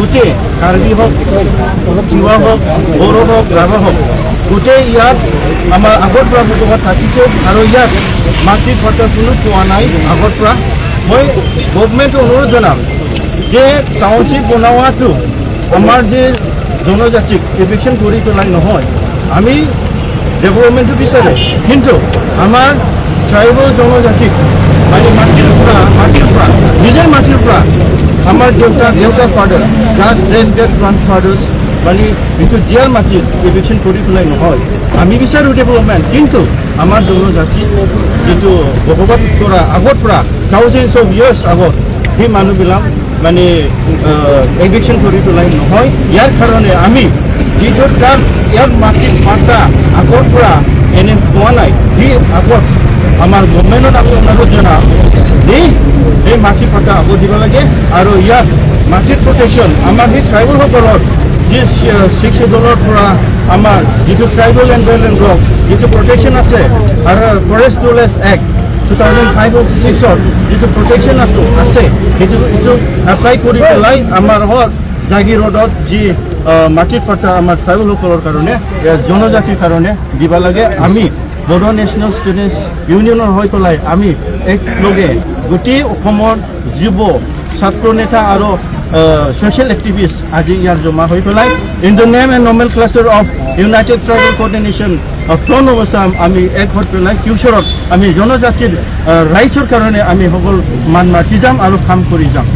গোটেই কাৰ্বি হওক, তিৱা হওক, বড়ো হওক, ৰাভা হওক, গোটেই ইয়াত আমাৰ আগৰ পৰা বসবাস থাকিছে আৰু ইয়াত মাটিৰ পট্টা কোনো পোৱা নাই আগৰ পৰা। মই গভৰ্ণমেণ্টক অনুৰোধ জনাম যে টাউনশ্বিপ বনোৱাটো আমাৰ যে জনজাতিক এভিকশ্যন কৰি পেলাই নহয়, আমি ডেভেলপমেণ্টটো বিচাৰে, কিন্তু আমাৰ ট্ৰাইবেল জনজাতিক মানে মাটিৰ পৰা নিজৰ মাটিৰ পৰা আমাৰ দেউতা ফাদাৰ গ্ৰেট গ্ৰাণ্ডফাদাৰ্ছ মানে যিটো দিয়াৰ মাটিত এভিকশ্যন কৰি পেলাই নহয়। আমি বিচাৰোঁ ডেভেলপমেণ্ট, কিন্তু আমাৰ জনজাতি যিটো বসবাস কৰা আগৰ পৰা থাউজেণ্ডছ অফ ইয়াৰ্ছ আগত সেই মানুহবিলাক মানে এভিকশ্যন কৰি পেলাই নহয়। ইয়াৰ কাৰণে আমি যিটো তাৰ ইয়াৰ মাটিৰ পাট্টা আগৰ পৰা এনে পোৱা নাই, সেই আগত আমাৰ গভৰ্ণমেণ্টত আমি অনুৰোধ জনাওঁ এই মাটিৰ পাট্টা আগত দিব লাগে আৰু ইয়াত মাটিৰ প্ৰটেকশ্যন আমাৰ সেই ট্ৰাইবেলসকলৰ যি 6 শিডিউলৰ পৰা আমাৰ যিটো ট্ৰাইবেল এনভাইৰনমেণ্ট ব্লক যিটো প্ৰটেকশ্যন আছে আৰু ফৰেষ্ট ৰুলেছ এক্ট 2005-06 যিটো প্ৰটেকশ্যন আছে সেইটো এপ্লাই কৰি পেলাই আমাৰ জাগিৰোডত যি মাটিৰ পাট্টা আমাৰ ট্ৰাইবেলসকলৰ কাৰণে জনজাতিৰ কাৰণে দিব লাগে। আমি বড়ো নেশ্যনেল ষ্টুডেণ্টছ ইউনিয়নৰ হৈ পেলাই আমি একলগে গোটেই অসমৰ যুৱ ছাত্ৰ নেতা আৰু social activists আজি ইয়াৰ জমা হৈ পেলাই in the name and normal ক্লাছৰ of united tribal coordination from নৱছাম আমি এক হৈ পেলাই ফিউচাৰত আমি জনজাতিৰ ৰাইটছৰ কাৰণে আমি সকলো মান মাতি যাম আৰু কাম কৰি যাম।